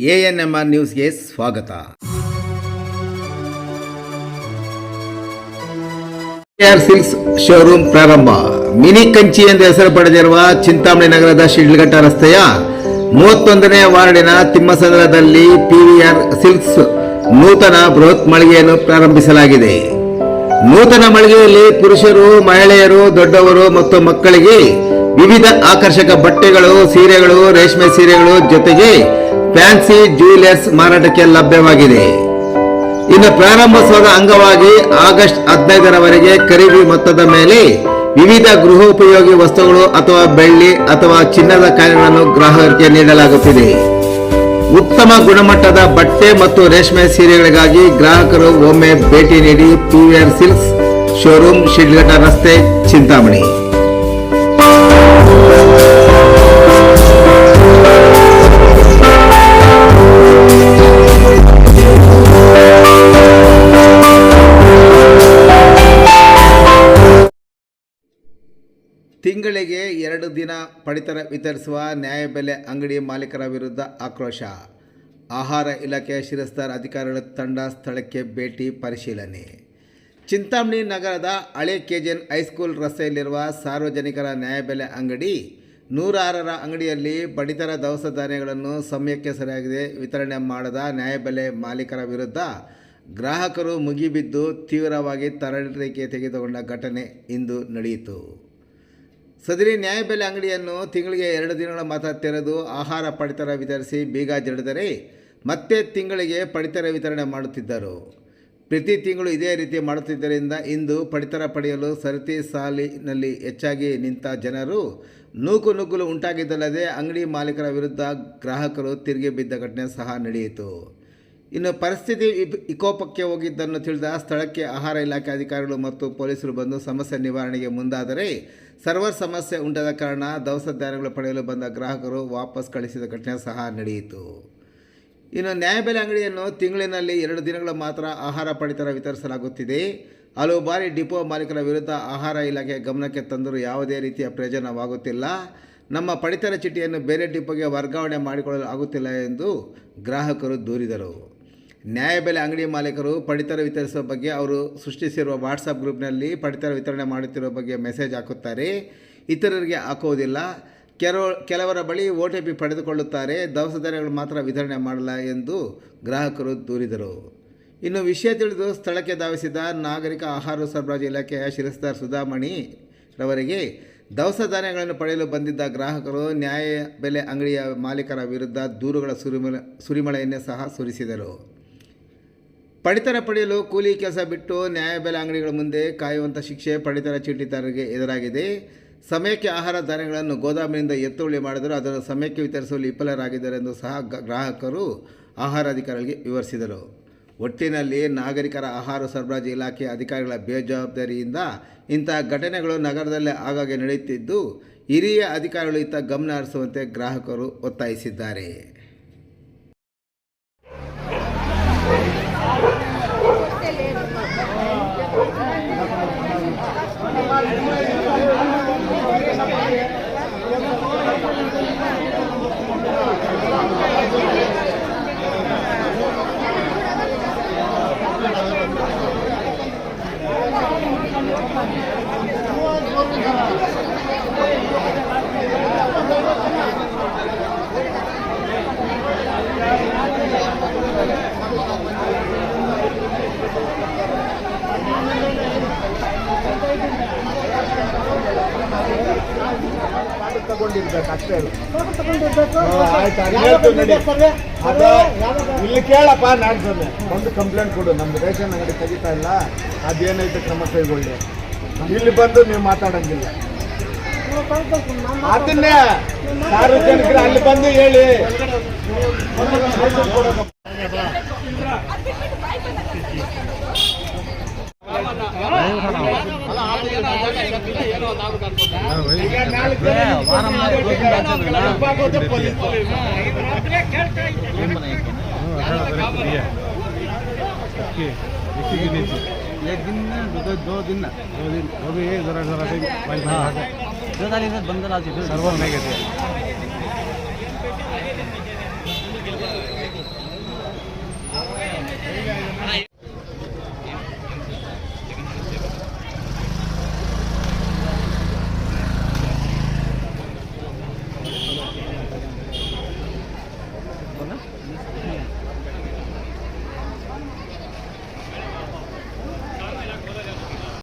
ANMR ನ್ಯೂಸ್ಗೆ ಸ್ವಾಗತ. Silks showroom ಪ್ರಾರಂಭ. ಮಿನಿ ಕಂಚಿ ಎಂದು ಹೆಸರು ಪಡೆದಿರುವ ಚಿಂತಾಮಣಿ ನಗರದ ಶಿಡ್ಲಘಟ್ಟ ರಸ್ತೆಯ 31ನೇ ವಾರ್ಡಿನ ತಿಮ್ಮಸಂದ್ರದಲ್ಲಿ PVR ಸಿಲ್ಕ್ಸ್ ನೂತನ ಬೃಹತ್ ಮಳಿಗೆಯನ್ನು ಪ್ರಾರಂಭಿಸಲಾಗಿದೆ. ನೂತನ ಮಳಿಗೆಯಲ್ಲಿ ಪುರುಷರು, ಮಹಿಳೆಯರು, ದೊಡ್ಡವರು ಮತ್ತು ಮಕ್ಕಳಿಗೆ ವಿವಿಧ ಆಕರ್ಷಕ ಬಟ್ಟೆಗಳು, ಸೀರೆಗಳು, ರೇಷ್ಮೆ ಸೀರೆಗಳು ಜೊತೆಗೆ ಫ್ಯಾನ್ಸಿ ಜ್ಯುವೆಲರ್ಸ್ ಮಾರಾಟಕ್ಕೆ ಲಭ್ಯವಾಗಿದೆ. ಇನ್ನು ಪ್ರಾರಂಭೋತ್ಸವದ ಅಂಗವಾಗಿ ಆಗಸ್ಟ್ 15ರವರೆಗೆ ಖರೀದಿ ಮೊತ್ತದ ಮೇಲೆ ವಿವಿಧ ಗೃಹೋಪಯೋಗಿ ವಸ್ತುಗಳು ಅಥವಾ ಬೆಳ್ಳಿ ಅಥವಾ ಚಿನ್ನದ ಕಾಯಿನ್ಗಳನ್ನು ಗ್ರಾಹಕರಿಗೆ ನೀಡಲಾಗುತ್ತಿದೆ. ಉತ್ತಮ ಗುಣಮಟ್ಟದ ಬಟ್ಟೆ ಮತ್ತು ರೇಷ್ಮೆ ಸೀರೆಗಳಿಗಾಗಿ ಗ್ರಾಹಕರು ಒಮ್ಮೆ ಭೇಟಿ ನೀಡಿ PVR ಸಿಲ್ಕ್ಸ್ ಶೋರೂಮ್, ಶಿಡ್ಲಘಟ್ಟ ರಸ್ತೆ, ಚಿಂತಾಮಣಿ. ತಿಂಗಳಿಗೆ 2 ದಿನ ಪಡಿತರ ವಿತರಿಸುವ ನ್ಯಾಯಬೆಲೆ ಅಂಗಡಿ ಮಾಲೀಕರ ವಿರುದ್ಧ ಆಕ್ರೋಶ. ಆಹಾರ ಇಲಾಖೆಯ ಶಿರಸ್ತಾರ್ ಅಧಿಕಾರಿಗಳ ತಂಡ ಸ್ಥಳಕ್ಕೆ ಭೇಟಿ ಪರಿಶೀಲನೆ. ಚಿಂತಾಮಣಿ ನಗರದ ಹಳೆ KGN ಹೈಸ್ಕೂಲ್ ರಸ್ತೆಯಲ್ಲಿರುವ ಸಾರ್ವಜನಿಕರ ನ್ಯಾಯಬೆಲೆ ಅಂಗಡಿ 106ರ ಅಂಗಡಿಯಲ್ಲಿ ಪಡಿತರ ದವಸ ಧಾನ್ಯಗಳನ್ನು ಸಮಯಕ್ಕೆ ಸರಿಯಾಗಿ ವಿತರಣೆ ಮಾಡದ ನ್ಯಾಯಬೆಲೆ ಮಾಲೀಕರ ವಿರುದ್ಧ ಗ್ರಾಹಕರು ಮುಗಿಬಿದ್ದು ತೀವ್ರವಾಗಿ ತರಾಟೆಗೆ ತೆಗೆದುಕೊಂಡ ಘಟನೆ ಇಂದು ನಡೆಯಿತು. ಸದರಿ ನ್ಯಾಯಬೆಲೆ ಅಂಗಡಿಯನ್ನು ತಿಂಗಳಿಗೆ 2 ದಿನಗಳ ಮಾತ್ರ ತೆರೆದು ಆಹಾರ ಪಡಿತರ ವಿತರಿಸಿ ಬೀಗ ಜಡಿದರೆ ಮತ್ತೆ ತಿಂಗಳಿಗೆ ಪಡಿತರ ವಿತರಣೆ ಮಾಡುತ್ತಿದ್ದರು. ಪ್ರತಿ ತಿಂಗಳು ಇದೇ ರೀತಿ ಮಾಡುತ್ತಿದ್ದರಿಂದ ಇಂದು ಪಡಿತರ ಪಡೆಯಲು ಸರತಿ ಸಾಲಿನಲ್ಲಿ ಹೆಚ್ಚಾಗಿ ನಿಂತ ಜನರು ನೂಕುನುಗ್ಗಲು ಉಂಟಾಗಿದ್ದಲ್ಲದೆ ಅಂಗಡಿ ಮಾಲೀಕರ ವಿರುದ್ಧ ಗ್ರಾಹಕರು ತಿರುಗಿ ಬಿದ್ದ ಘಟನೆ ಸಹ ನಡೆಯಿತು. ಇನ್ನು ಪರಿಸ್ಥಿತಿ ವಿಕೋಪಕ್ಕೆ ಹೋಗಿದ್ದನ್ನು ತಿಳಿದ ಸ್ಥಳಕ್ಕೆ ಆಹಾರ ಇಲಾಖೆ ಅಧಿಕಾರಿಗಳು ಮತ್ತು ಪೊಲೀಸರು ಬಂದು ಸಮಸ್ಯೆ ನಿವಾರಣೆಗೆ ಮುಂದಾದರೆ ಸರ್ವರ್ ಸಮಸ್ಯೆ ಉಂಟಾದ ಕಾರಣ ದವಸ ಧಾನ್ಯಗಳು ಪಡೆಯಲು ಬಂದ ಗ್ರಾಹಕರು ವಾಪಸ್ ಕಳಿಸಿದ ಘಟನೆ ಸಹ ನಡೆಯಿತು. ಇನ್ನು ನ್ಯಾಯಬೆಲೆ ಅಂಗಡಿಯನ್ನು ತಿಂಗಳಿನಲ್ಲಿ 2 ದಿನಗಳು ಮಾತ್ರ ಆಹಾರ ಪಡಿತರ ವಿತರಿಸಲಾಗುತ್ತಿದೆ. ಹಲವು ಬಾರಿ ಡಿಪೋ ಮಾಲೀಕರ ವಿರುದ್ಧ ಆಹಾರ ಇಲಾಖೆ ಗಮನಕ್ಕೆ ತಂದರೂ ಯಾವುದೇ ರೀತಿಯ ಪ್ರಯೋಜನವಾಗುತ್ತಿಲ್ಲ. ನಮ್ಮ ಪಡಿತರ ಚೀಟಿಯನ್ನು ಬೇರೆ ಡಿಪೋಗೆ ವರ್ಗಾವಣೆ ಮಾಡಿಕೊಳ್ಳಲು ಆಗುತ್ತಿಲ್ಲ ಎಂದು ಗ್ರಾಹಕರು ದೂರಿದರು. ನ್ಯಾಯಬೆಲೆ ಅಂಗಡಿ ಮಾಲೀಕರು ಪಡಿತರ ವಿತರಿಸುವ ಬಗ್ಗೆ ಅವರು ಸೃಷ್ಟಿಸಿರುವ ವಾಟ್ಸಪ್ ಗ್ರೂಪ್ನಲ್ಲಿ ಪಡಿತರ ವಿತರಣೆ ಮಾಡುತ್ತಿರುವ ಬಗ್ಗೆ ಮೆಸೇಜ್ ಹಾಕುತ್ತಾರೆ, ಇತರರಿಗೆ ಹಾಕುವುದಿಲ್ಲ. ಕೆಲವರ ಬಳಿ OTP ಪಡೆದುಕೊಳ್ಳುತ್ತಾರೆ, ದವಸ ಧಾನ್ಯಗಳು ಮಾತ್ರ ವಿತರಣೆ ಮಾಡಲ್ಲ ಎಂದು ಗ್ರಾಹಕರು ದೂರಿದರು. ಇನ್ನು ವಿಷಯ ತಿಳಿದು ಸ್ಥಳಕ್ಕೆ ಧಾವಿಸಿದ ನಾಗರಿಕ ಆಹಾರ ಸರಬರಾಜು ಇಲಾಖೆಯ ಶಿರಸ್ತಾರ್ ಸುಧಾಮಣಿ ರವರಿಗೆ ದವಸ ಧಾನ್ಯಗಳನ್ನು ಪಡೆಯಲು ಬಂದಿದ್ದ ಗ್ರಾಹಕರು ನ್ಯಾಯಬೆಲೆ ಅಂಗಡಿಯ ಮಾಲೀಕರ ವಿರುದ್ಧ ದೂರುಗಳ ಸುರಿಮಳೆಯನ್ನೇ ಸಹ ಸುರಿಸಿದರು. ಪಡಿತರ ಪಡೆಯಲು ಕೂಲಿ ಕೆಲಸ ಬಿಟ್ಟು ನ್ಯಾಯಬೆಲೆ ಅಂಗಡಿಗಳ ಮುಂದೆ ಕಾಯುವಂಥ ಶಿಕ್ಷೆ ಪಡಿತರ ಚೀಟಿದಾರರಿಗೆ ಎದುರಾಗಿದೆ. ಸಮಯಕ್ಕೆ ಆಹಾರ ಧಾನ್ಯಗಳನ್ನು ಗೋದಾಮಿನಿಂದ ಎತ್ತುವಳಿ ಮಾಡಿದರೂ ಅದನ್ನು ಸಮಯಕ್ಕೆ ವಿತರಿಸುವಲ್ಲಿ ವಿಫಲರಾಗಿದ್ದಾರೆ ಎಂದು ಸಹ ಗ್ರಾಹಕರು ಆಹಾರ ಅಧಿಕಾರಿಗಳಿಗೆ ವಿವರಿಸಿದರು. ಒಟ್ಟಿನಲ್ಲಿ ನಾಗರಿಕರ ಆಹಾರ ಸರಬರಾಜು ಇಲಾಖೆ ಅಧಿಕಾರಿಗಳ ಬೇಜವಾಬ್ದಾರಿಯಿಂದ ಇಂತಹ ಘಟನೆಗಳು ನಗರದಲ್ಲೇ ಆಗಾಗ್ಗೆ ನಡೆಯುತ್ತಿದ್ದು ಹಿರಿಯ ಅಧಿಕಾರಿಗಳು ಇತ್ತ ಗಮನ ಹರಿಸುವಂತೆ ಗ್ರಾಹಕರು ಒತ್ತಾಯಿಸಿದ್ದಾರೆ. ಅಷ್ಟೇ ಇಲ್ಲಿ ಕೇಳಪ್ಪ, ನಾನು ಒಂದು ಕಂಪ್ಲೇಂಟ್ ಕೊಡು, ನಮ್ದು ರೇಷನ್ ಅಂಗಡಿ ತೆಗಿತಾ ಇಲ್ಲ, ಅದೇನೈತೆ ಕ್ರಮ ಕೈಗೊಳ್ಳಿ. ಇಲ್ಲಿ ಬಂದು ನೀವು ಮಾತಾಡಂಗಿಲ್ಲ, ಅದನ್ನೇ ಸಾರ್ವಜನಿಕರು ಅಲ್ಲಿ ಬಂದು ಹೇಳಿ. एक दिन दो दिन वो भी जरा जरा से बंद सर्वर नहीं कहते